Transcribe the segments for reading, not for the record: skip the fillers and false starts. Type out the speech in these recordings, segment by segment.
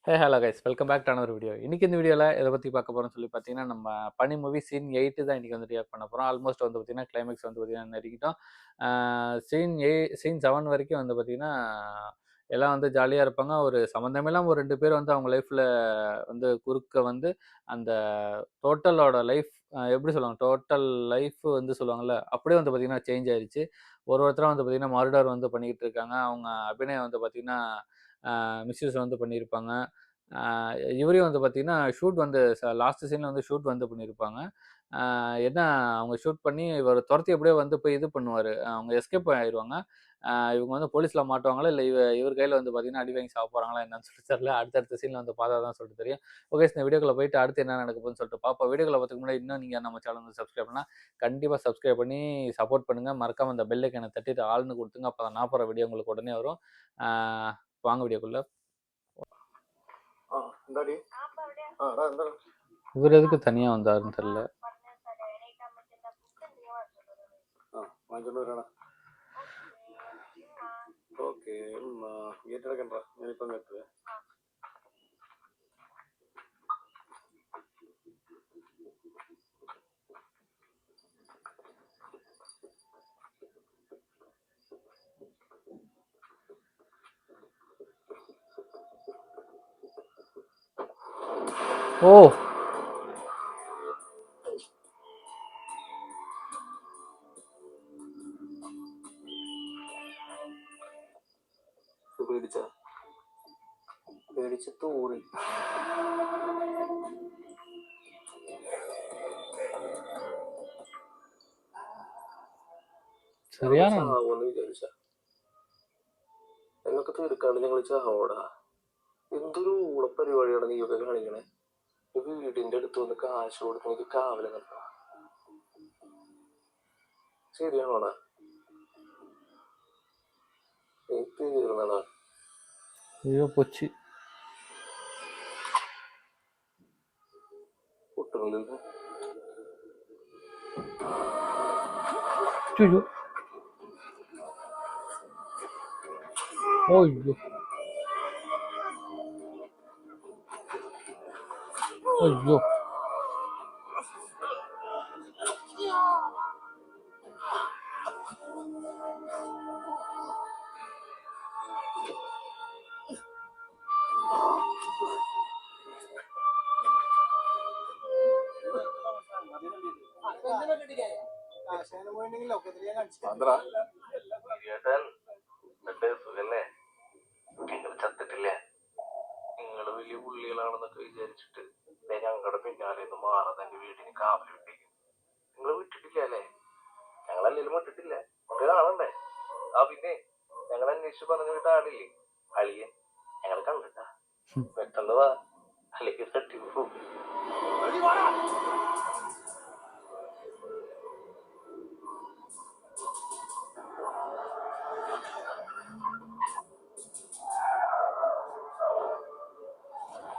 Hello guys, welcome back to another video. இன்னைக்கு இந்த வீடியோவில் எதை பற்றி பார்க்க போகிறோம்னு சொல்லி பார்த்தீங்கன்னா, நம்ம பனி மூவி சீன் 8 தான் இன்றைக்கி வந்து ரியாக்ட் பண்ண போகிறோம். ஆல்மோஸ்ட் வந்து பார்த்தீங்கன்னா கிளைமேக்ஸ் வந்து பார்த்தீங்கன்னா நெருங்கிட்டோம். சீன் 7 வரைக்கும் வந்து பார்த்தீங்கன்னா எல்லாம் வந்து ஜாலியாக இருப்பாங்க. ஒரு சம்மந்தமே இல்லாமல் ஒரு 2 பேர் வந்து அவங்க லைஃப்பில் வந்து குறுக்க வந்து அந்த டோட்டலோட லைஃப் எப்படி சொல்லுவாங்க, டோட்டல் லைஃப் வந்து சொல்லுவாங்கள்ல, அப்படியே வந்து பார்த்தீங்கன்னா சேஞ்ச் ஆயிடுச்சு. ஒருத்தராக வந்து பார்த்தீங்கன்னா மர்டர் வந்து பண்ணிக்கிட்டு இருக்காங்க. அவங்க அபிநயம் வந்து பார்த்தீங்கன்னா மிஸ்யூஸ் வந்து பண்ணியிருப்பாங்க. இவரையும் வந்து பார்த்தீங்கன்னா ஷூட் வந்து லாஸ்ட் சீனில் வந்து ஷூட் வந்து பண்ணியிருப்பாங்க. என்ன அவங்க ஷூட் பண்ணி இவர் துரத்தி அப்படியே வந்து போய் இது பண்ணுவார். அவங்க எஸ்கேப் ஆயிடுவாங்க. இவங்க வந்து போலீஸில் மாட்டுவாங்களா, இல்லை இவர் கையில் வந்து பார்த்தீங்கன்னா அடி வாங்கி சாப்பிட போகிறாங்களா என்னன்னு சொல்லிட்டு தெரியல. அடுத்தடுத்த சீனில் வந்து பார்த்தா தான் சொல்லிட்டு தெரியும். ஓகே, இந்த வீடியோக்குள்ள போயிட்டு அடுத்து என்ன நடக்க போகுதுன்னு சொல்லிட்டு பார்ப்போம். வீடியோக்குள்ள பார்த்துக்கு முன்னாடி இன்னும் நீங்கள் நம்ம சேனல் வந்து சப்ஸ்கிரைப் பண்ணால் கண்டிப்பாக சப்ஸ்கிரைப் பண்ணி சப்போர்ட் பண்ணுங்கள். மறக்காம அந்த பெல் ஐக்கனை தட்டிட்டு ஆள்னு கொடுத்துங்க. அப்போ தான் நான் போகிற வீடியோ உங்களுக்கு உடனே வரும். வாங்க வீடியோக்குள்ள. இவர் எதுக்கு தனியா வந்தாருன்னு தெரியல. ഓക്കെ ഗേറ്റ് ഞാനിപ്പം കേട്ടത്. ഓ, പേടിച്ച് തൂറി. சரியான സാവെന്ന് വിചാരിച്ച എന്നൊക്കെ തീർക്കാണ്ട് ഞങ്ങൾ ചാവോടാ. എന്തൊരു ഊളപ്പരിപാടിയാണ് നീയൊക്കെ കാണിക്കണേ. വീടിന്റെ അടുത്ത് വന്ന് കാശ് കൊടുത്ത് എനിക്ക് കാവല് നിർത്താം. ശരിയാണോടാ? നീ തീർന്നടാ. ஐயோ போச்சு. പൊട്ടുന്നില്ല. ஐயோ ஐயோ ஐயோ സുഖല്ലേ? നിങ്ങൾ ചത്തിട്ടില്ലേ? നിങ്ങൾ വലിയ പുള്ളികളാണെന്നൊക്കെ വിചാരിച്ചിട്ട് ഞങ്ങളുടെ പിന്നാലെ ഒന്ന് മാറാതെ എന്റെ വീടിന് കാവല് വിട്ടേക്കും. നിങ്ങൾ വിട്ടിട്ടില്ല അല്ലേ? ഞങ്ങളല്ലെങ്കിലും വിട്ടിട്ടില്ല. നമുക്ക് കാണണ്ടേ? ആ പിന്നെ ഞങ്ങൾ അന്വേഷിച്ച് പറഞ്ഞു വിട്ട ആളില്ലേ, അളിയൻ, ഞങ്ങൾ കണ്ടിട്ടാ. പെട്ടെന്ന് വാ, അല്ലെങ്കിൽ തട്ടിപ്പോ.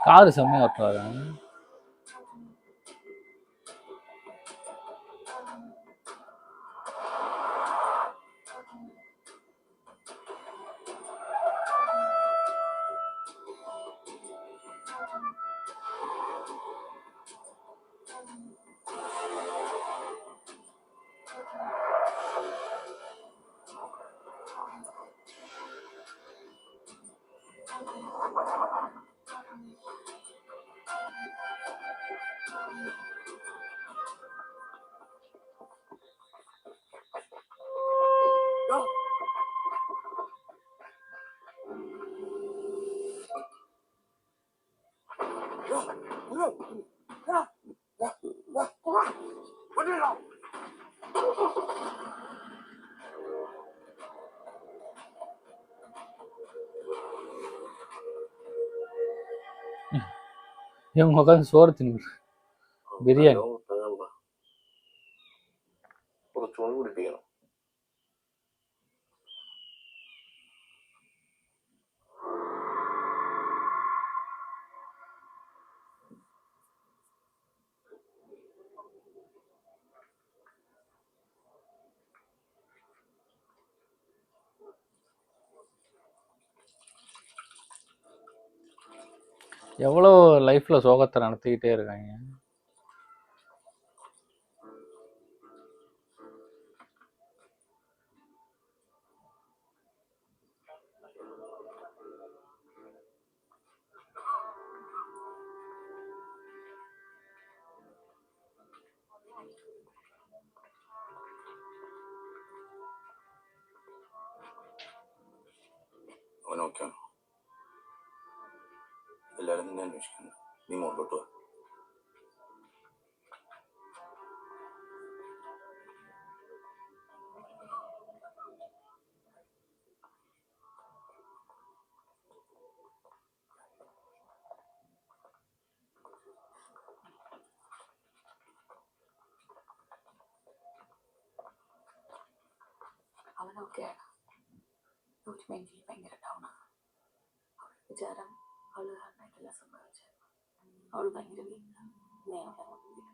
காரு செம்மையா ஓட்டுறாரு. இவங்க உட்காந்து சோறு தின்னு பிரியாணி. കുറച്ചുകൂടി കുടിപ്പിക്കണം. எவ்வளோ லைஃப்ல சோகத்தை நடத்திக்கிட்டே இருக்காங்க. അവൻ ഓക്കെയാണോ? എല്ലാവരും നിന്നെ അന്വേഷിക്കുന്നു. നീ മുകളിലോട്ട് വാ. അവനൊക്കെയാണ് ഒരു മെന്റലി ഭയങ്കര ഡൗണാണ്. അവൾ വിചാരം അവള് കാരണമായിട്ടല്ല സംഭവിച്ചത്. അവൾ ഭയങ്കര വീക്കാണ്. നീ അവളെ നോക്കിയിട്ട്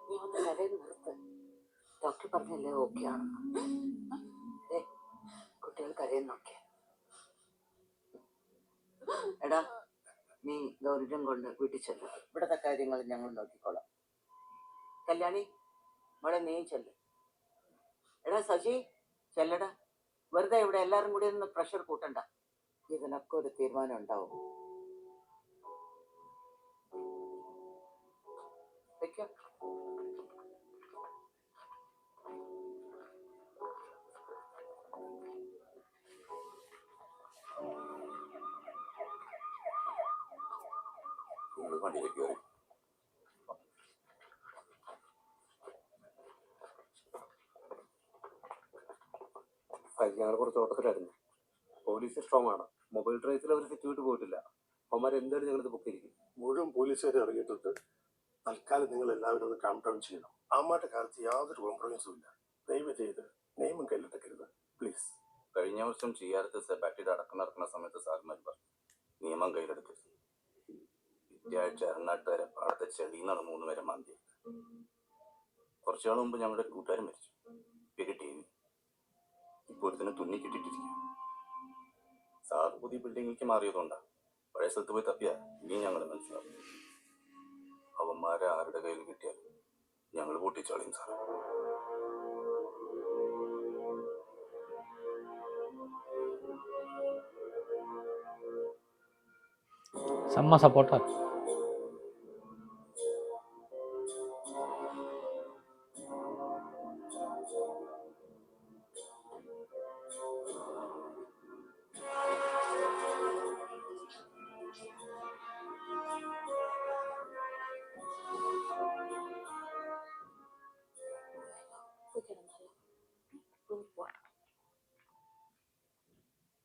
നീ ഒന്ന് കരയിൽ നിർത്ത്. ഡോക്ടർ പറഞ്ഞല്ലേ ഓക്കെ ആണെന്ന്. കുട്ടികൾ കരയുന്നൊക്കെ. എടാ, നീ ഗൗരവം കൊണ്ട് വീട്ടിൽ ചെല്ലും. ഇവിടുത്തെ കാര്യങ്ങൾ ഞങ്ങൾ നോക്കിക്കോളാം. കല്യാണി, മോളെ നീ ചെല്ല്. എടാ സജി, ചെല്ലടാ. വെറുതെ ഇവിടെ എല്ലാവരും കൂടി ഒന്ന് പ്രഷർ കൂട്ടണ്ട. ഇതിനൊക്കെ ഒരു തീരുമാനം ഉണ്ടാവും. വെക്കോ. വണ്ടിയിലേക്ക് കയറി. ഞങ്ങൾ കുറച്ച് ഓട്ടത്തിലായിരുന്നു. പോലീസ് സ്ട്രോങ് ആണ്. മൊബൈൽ ട്രേസിൽ അവർ സെക്യൂരിറ്റി പോയിട്ടില്ല. അവന്മാർ എന്തായാലും ഞങ്ങളിത് ബുക്ക് ചെയ്തിരിക്കും. മുഴുവൻ പോലീസുകാരെ ഇറങ്ങിയിട്ടുണ്ട്. തൽക്കാലം നിങ്ങൾ എല്ലാവരും ഒന്ന് കാം ഡൗൺ ചെയ്യണം. അമ്മാരുടെ കാലത്ത് യാതൊരു കോംപ്രമൈസും ഇല്ല. ദയവ് ചെയ്ത് നിയമം കയ്യിലെടുക്കരുത് പ്ലീസ്. കഴിഞ്ഞ വർഷം ചെയ്യാറത്ത് സെബാറ്റിയുടെ അടക്കം നടക്കുന്ന സമയത്ത് സാർമാർ പറഞ്ഞു നിയമം കയ്യിലെടുക്കരുത്. വ്യാഴ്ച എറണാട്ടുകാരെ പാടത്തെ ചെളിന്നാണ് 3 പേരെ മാന്തി. കുറച്ചു നാൾ മുമ്പ് ഞങ്ങളുടെ കൂട്ടുകാരൻ മരിച്ചു. പേര് ടീവി. ഇപ്പോൾ ഒരുത്തിനെ തുന്നി കിട്ടിയിട്ടിരിക്കും. സാർ പുതിയ ബിൽഡിങ്ങിലേക്ക് മാറിയതുകൊണ്ടാണ്. പഴയ സ്ഥലത്ത് പോയി തപ്പിയാ ഇനിയും ഞങ്ങൾ മനസ്സിലാവും. അവന്മാരെ ആരുടെ കയ്യിൽ കിട്ടിയാൽ ഞങ്ങൾ പൊട്ടിച്ചോളിയും സാർ. செம்ம சப்போர்ட்டா இருக்கு.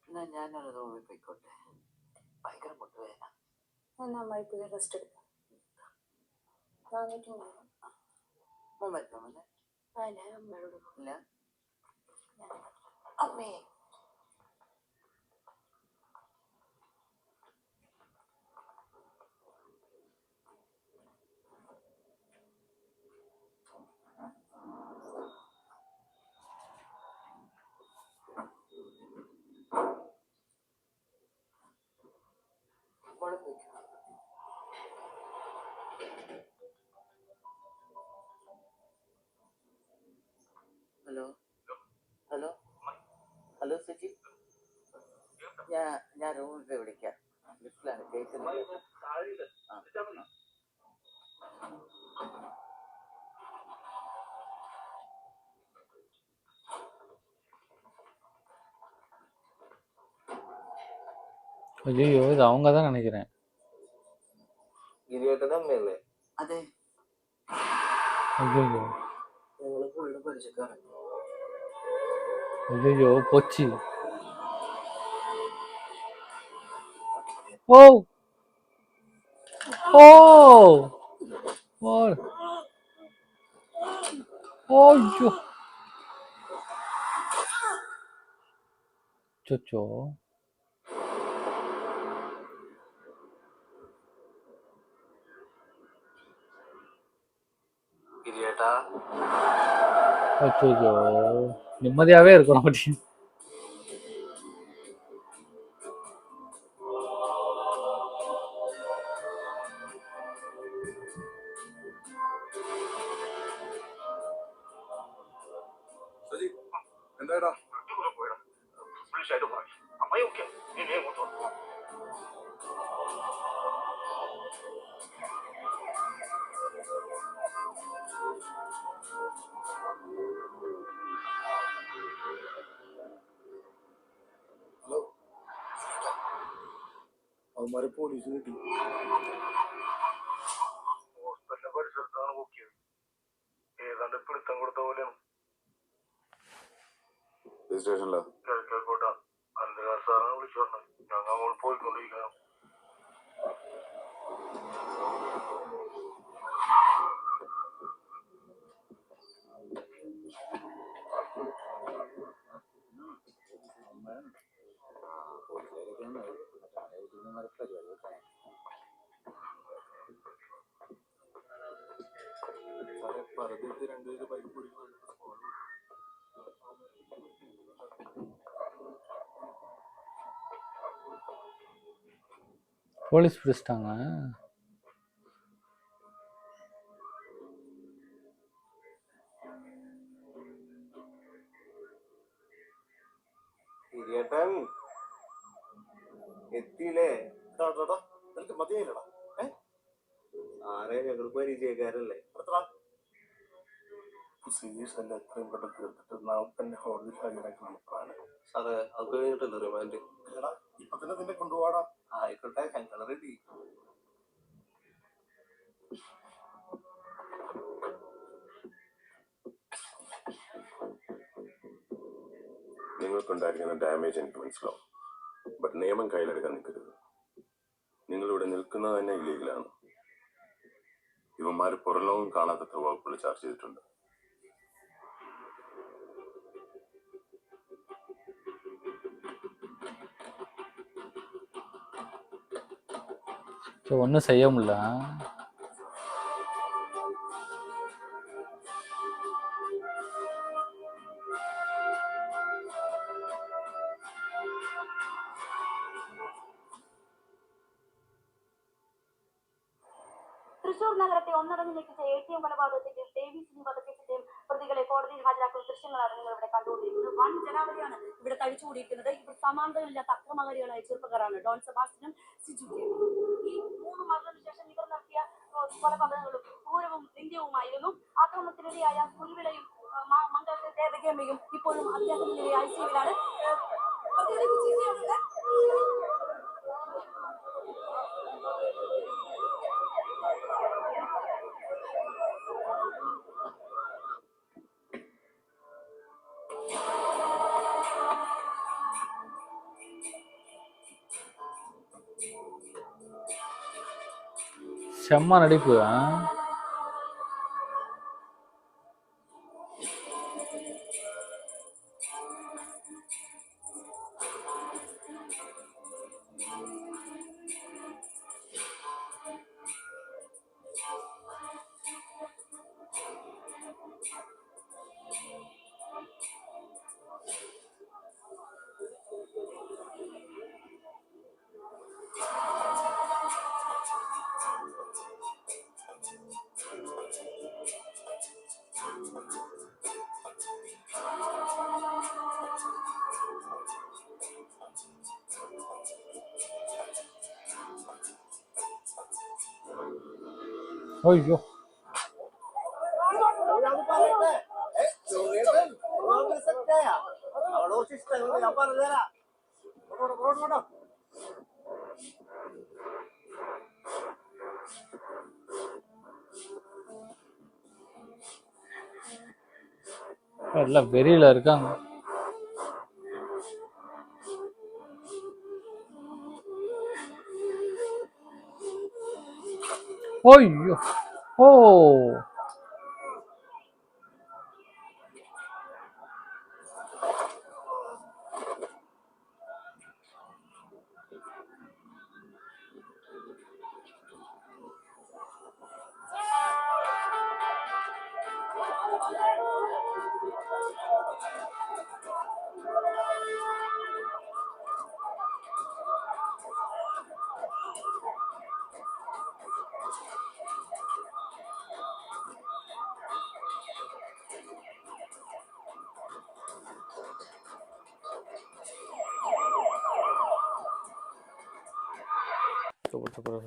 എന്നാ ഞാനൊരു റൂമിൽ പോയിക്കോട്ടെ. ഭയങ്കര മുട്ടുവേദന. എന്നാ അമ്മായി പോയി റെസ്റ്റ് എടുക്കാം. അമ്മയോട് ഇല്ല. അമ്മേ ഹലോ ഹലോ ഹലോ സജി, ഞാൻ റൂമിൽ പോയി വിളിക്കാം. ലിഫ്റ്റിലാണ് കേൾക്കുന്നില്ല. ஐயோ, இது அவங்க தான் நினைக்கிறேன். ഗിരിയേട്ടൻ്റെ അമ്മയല്ലേ? അതെ, ஐயோ ഞങ്ങള് ഫുള്ള് പരിചയക്കാരൻ. ஐயோ போச்சு. ஓ ஓ ஓ ஐயோ! அச்சச்சோ! ഗിരിയേട്ടാ, அச்சச்சோ! நிம்மதியாவே இருக்கணும் அப்படின்னு. സജി എന്താടാ? വിളിച്ചായിട്ട് പോയി. അമ്മയും ഓക്കെ, നീ വേഗം കൊണ്ടുവാ. ഹലോ, അവന്മാരെ പോലീസിന് കിട്ടി. ഹോസ്പിറ്റലിന്റെ പരിസരത്താണ് നോക്കിയത്. ഏതാണ്ട് പിടുത്തം കൊടുത്ത പോലെയാണ്. സ്റ്റേഷനിലാ? കിഴക്കേക്കോട്ട അന്തരാജ് സാറാണ് വിളിച്ചു പറഞ്ഞത്. ഞങ്ങൾ അങ്ങോട്ട് പോയിക്കൊണ്ടിരിക്കണം. പറഞ്ഞിട്ട് രണ്ടുപേര് ബൈക്ക് പിടിക്കുന്നു. போலீஸ் பிடிச்சிட்டாங்க. ഗിരിയേട്ടൻ എത്തിയില്ലേ? നിനക്ക് മതിയായില്ലടാ. ആരെ ഞങ്ങൾ പരിചയക്കാരല്ലേ? സീരിയസ് അല്ല, എത്രയും പെട്ടെന്ന് തീർത്തിട്ട് നാളെ തന്നെ കോടതിയിൽ ഹാജരാക്കണം പ്ലാന്. സാറേ അത് കഴിഞ്ഞിട്ടല്ലേ റിമാൻഡ്? എടാ, ഇപ്പൊ തന്നെ നിന്നെ കൊണ്ടുപോടാ. ആയിക്കോട്ടെ, ഞങ്ങൾ റെഡി. നിങ്ങൾക്കുണ്ടായിരിക്കുന്ന ഡാമേജ് എനിക്ക് മനസ്സിലാവും. ബട്ട് നിയമം കയ്യിലെടുക്കാൻ നിൽക്കരുത്. നിങ്ങളിവിടെ നിൽക്കുന്നത് തന്നെ ഇല്ലീഗലാണ്. ഇവന്മാര് പുറലോകം കാണാത്തത്ര വകുപ്പുകൾ ചാർജ് ചെയ്തിട്ടുണ്ട്. ஒன்றும் செய்ய முடியல. തൃശൂർ നഗരത്തെ ഒന്നടങ്ങ് ഞെട്ടിച്ച ATM കൊലപാതകത്തിന്റെയും ഡേവിസിനി വധക്കേസിന്റെയും പ്രതികളെ കോടതിയിൽ ഹാജരാക്കുന്ന ദൃശ്യങ്ങളാണ് നിങ്ങൾ ഇവിടെ കണ്ടുകൊണ്ടിരിക്കുന്നത്. വൻ ജനാവലിയാണ് ഇവിടെ തടിച്ചുകൂടിയിരിക്കുന്നത്. ഇവർ സമാന്തരമില്ലാത്ത അക്രമകാരികളായ ചെറുപ്പക്കാരാണ് ഡോൺ സെബാസ്റ്റ്യനും സിജു കെ. ഈ 3 മരണത്തിന് ശേഷം ഇവർ നടത്തിയ കൊലപാതകങ്ങളും ക്രൂരവും നിന്ദ്യവുമായിരുന്നു. ആക്രമണത്തിനിരയായ കുരുവിളയും മംഗളത്തെ ദേവകേമയും ഇപ്പോഴും അത്യാസന്നിലെ ICUവിലാണ്. செம்ம நடிப்பு. ஐயோ! எல்லாம் வெறியில இருக்காங்க. ஐயோ! ஓ!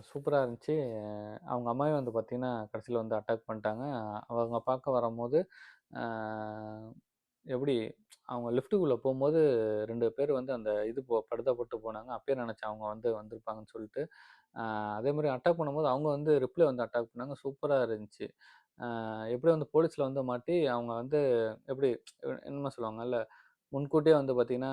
சூப்பராக இருந்துச்சு. அவங்க அம்மாவே வந்து பார்த்தீங்கன்னா கடைசியில் வந்து அட்டாக் பண்ணிட்டாங்க. அவங்க பார்க்க வரும்போது எப்படி அவங்க லிஃப்ட்டுக்குள்ளே போகும்போது 2 பேர் வந்து அந்த இது படுதா போட்டு போனாங்க. அப்பயே நினச்சேன் அவங்க வந்து வந்திருப்பாங்கன்னு சொல்லிட்டு. அதே மாதிரி அட்டாக் பண்ணும்போது அவங்க வந்து ரிப்ளை வந்து அட்டாக் பண்ணாங்க. சூப்பராக இருந்துச்சு. எப்படி வந்து போலீஸில் வந்து மாட்டி அவங்க வந்து எப்படி என்னமோ சொல்லுவாங்கல்ல, முன்கூட்டியே வந்து பார்த்தீங்கன்னா,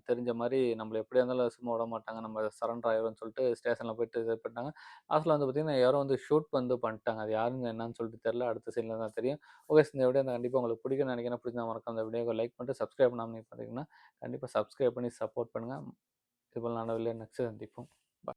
தெரிஞ்ச மாரி நம்மள எப்படியா இருந்தாலும் சும்மா விட மாட்டாங்க. நம்ம சரண்டர் ஆயிருவோம்ன்னு சொல்லிட்டு ஸ்டேஷன்ல போயிட்டு இது பண்ணிட்டாங்க. லாஸ்ட்ல வந்து பார்த்தீங்கன்னா, யாரோ வந்து ஷூட் வந்து பண்ணிட்டாங்க. அது யாருங்க என்னன்னு சொல்லிட்டு தெரியல. அடுத்த சீன்ல தான் தெரியும். ஓகே, இந்த வீடியோ வந்து கண்டிப்பா உங்களுக்கு பிடிக்கும்னு நினைக்கிறேன். பிடிச்சா மறக்காம இந்த வீடியோவை லைக் பண்ணிட்டு, சப்ஸ்கிரைப் பண்ணாம பார்த்தீங்கன்னா, கண்டிப்பா சப்ஸ்கிரைப் பண்ணி சப்போர்ட் பண்ணுங்க. இதுபோல நல்ல நெக்ஸ்ட் சந்திப்போம்.